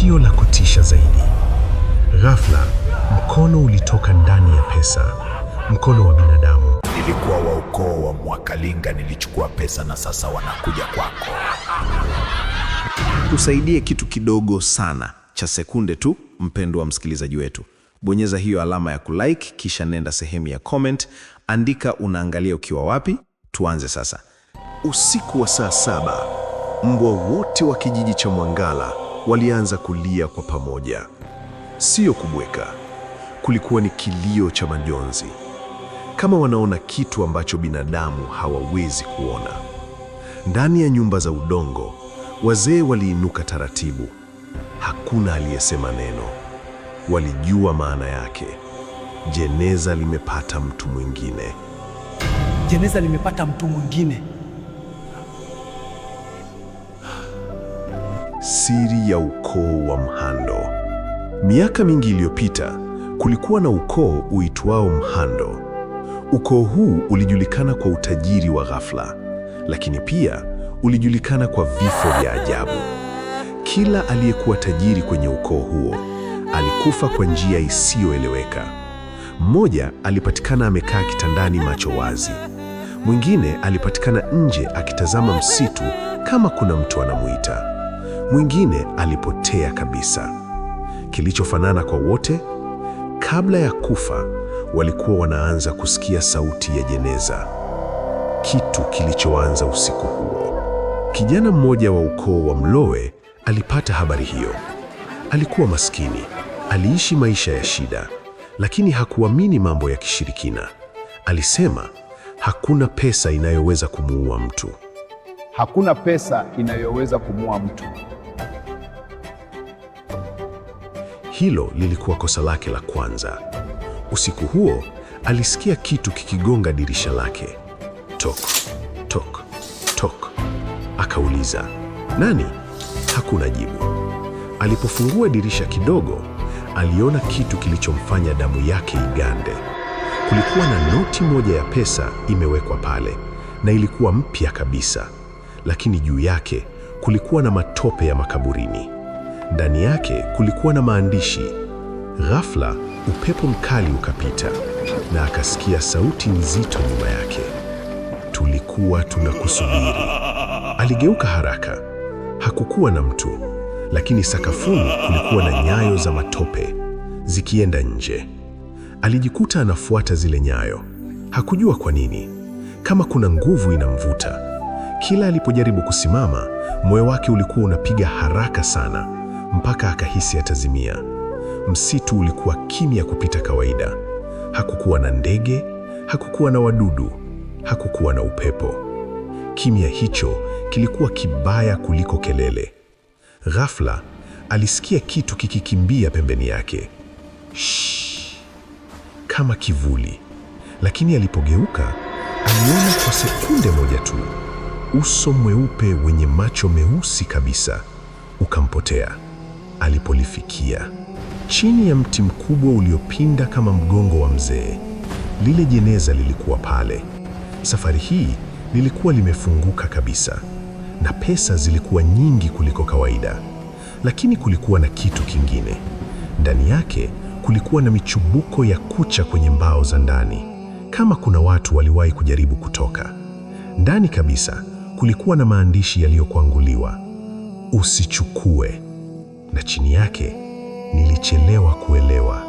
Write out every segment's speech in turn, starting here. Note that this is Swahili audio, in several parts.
Tukio la kutisha zaidi. Ghafla, mkono ulitoka ndani ya pesa, mkono wa binadamu. Nilikuwa wa ukoo wa Mwakalinga, nilichukua pesa na sasa wanakuja kwako. Tusaidie kitu kidogo sana cha sekunde tu, mpendwa msikilizaji wetu. Bonyeza hiyo alama ya kulike, kisha nenda sehemu ya comment, andika unaangalia ukiwa wapi. Tuanze sasa. Usiku wa saa 7, mbwa wote wa kijiji cha Mwangala walianza kulia kwa pamoja. Sio kubweka, kulikuwa ni kilio cha majonzi, kama wanaona kitu ambacho binadamu hawawezi kuona. Ndani ya nyumba za udongo, wazee waliinuka taratibu. Hakuna aliyesema neno. Walijua maana yake. Jeneza limepata mtu mwingine. Jeneza limepata mtu mwingine. Siri ya ukoo wa Mhando. Miaka mingi iliyopita, kulikuwa na ukoo uitwao Mhando. Ukoo huu ulijulikana kwa utajiri wa ghafla, lakini pia ulijulikana kwa vifo vya ajabu. Kila aliyekuwa tajiri kwenye ukoo huo alikufa kwa njia isiyoeleweka. Mmoja alipatikana amekaa kitandani macho wazi. Mwingine alipatikana nje akitazama msitu kama kuna mtu anamuita. Mwingine alipotea kabisa. Kilichofanana kwa wote, kabla ya kufa walikuwa wanaanza kusikia sauti ya jeneza. Kitu kilichoanza usiku huo. Kijana mmoja wa ukoo wa Mlowe alipata habari hiyo. Alikuwa maskini, aliishi maisha ya shida, lakini hakuamini mambo ya kishirikina. Alisema, hakuna pesa inayoweza kumuua mtu. Hakuna pesa inayoweza kumuua mtu. Hilo lilikuwa kosa lake la kwanza. Usiku huo alisikia kitu kikigonga dirisha lake. Tok, tok, tok. Akauliza, nani? Hakuna jibu. Alipofungua dirisha kidogo, aliona kitu kilichomfanya damu yake igande. Kulikuwa na noti moja ya pesa imewekwa pale, na ilikuwa mpya kabisa, lakini juu yake kulikuwa na matope ya makaburini. Ndani yake kulikuwa na maandishi. Ghafla, upepo mkali ukapita na akasikia sauti nzito nyuma yake. Tulikuwa tunakusubiri. Aligeuka haraka. Hakukuwa na mtu, lakini sakafuni kulikuwa na nyayo za matope zikienda nje. Alijikuta anafuata zile nyayo. Hakujua kwa nini, kama kuna nguvu inamvuta. Kila alipojaribu kusimama, moyo wake ulikuwa unapiga haraka sana, mpaka akahisi atazimia. Msitu ulikuwa kimya kupita kawaida. Hakukuwa na ndege, hakukuwa na wadudu, hakukuwa na upepo. Kimya hicho kilikuwa kibaya kuliko kelele. Ghafla, alisikia kitu kikikimbia pembeni yake. Shh, kama kivuli. Lakini alipogeuka, aliona kwa sekunde moja tu uso mweupe wenye macho meusi kabisa ukampotea. Alipolifikia, chini ya mti mkubwa uliopinda kama mgongo wa mzee, lile jeneza lilikuwa pale. Safari hii lilikuwa limefunguka kabisa, na pesa zilikuwa nyingi kuliko kawaida. Lakini kulikuwa na kitu kingine. Ndani yake kulikuwa na michubuko ya kucha kwenye mbao za ndani, kama kuna watu waliwahi kujaribu kutoka. Ndani kabisa kulikuwa na maandishi yaliyokwanguliwa, usichukue. Na chini yake, nilichelewa kuelewa.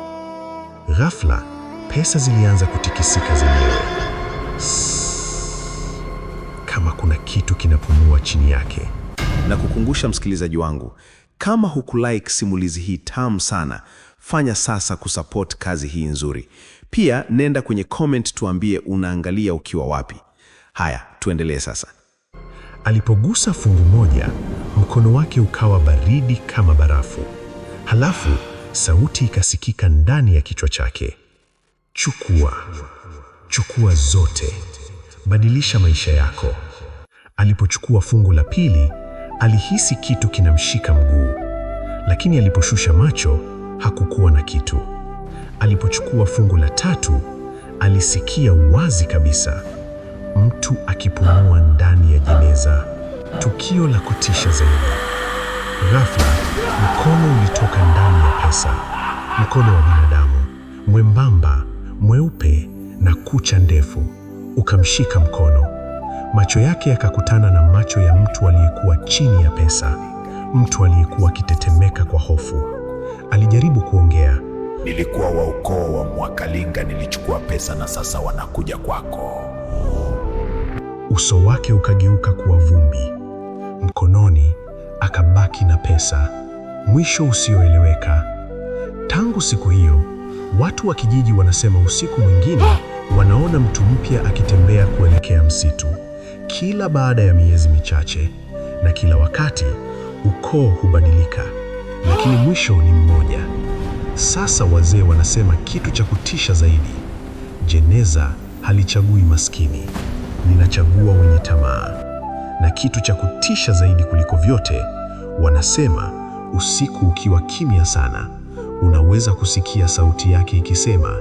Ghafla, pesa zilianza kutikisika zenyewe. Kama kuna kitu kinapumua chini yake. Na kukumbusha msikilizaji wangu, kama hukulike simulizi hii tamu sana, fanya sasa kusupport kazi hii nzuri. Pia nenda kwenye comment tuambie unaangalia ukiwa wapi. Haya, tuendelee sasa. Alipogusa fungu moja, mkono wake ukawa baridi kama barafu. Halafu, sauti ikasikika ndani ya kichwa chake. Chukua, chukua zote. Badilisha maisha yako. Alipochukua fungu la pili, alihisi kitu kinamshika mguu. Lakini aliposhusha macho, hakukuwa na kitu. Alipochukua fungu la tatu, alisikia wazi kabisa mtu akipumua ndani ya jeneza. Tukio la kutisha zaidi. Ghafla, mkono pesa, mkono wa binadamu mwembamba, mweupe na kucha ndefu ukamshika mkono. Macho yake yakakutana na macho ya mtu aliyekuwa chini ya pesa, mtu aliyekuwa akitetemeka kwa hofu. Alijaribu kuongea. Nilikuwa wa ukoo wa Mwakalinga, nilichukua pesa na sasa wanakuja kwako. Uso wake ukageuka kuwa vumbi. Mkononi akabaki na pesa. Mwisho usioeleweka. Tangu siku hiyo, watu wa kijiji wanasema usiku mwingine wanaona mtu mpya akitembea kuelekea msitu. Kila baada ya miezi michache na kila wakati ukoo hubadilika, lakini mwisho ni mmoja. Sasa wazee wanasema kitu cha kutisha zaidi: jeneza halichagui maskini, linachagua wenye tamaa. Na kitu cha kutisha zaidi kuliko vyote, wanasema usiku ukiwa kimya sana, unaweza kusikia sauti yake ikisema,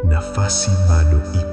nafasi bado ipo.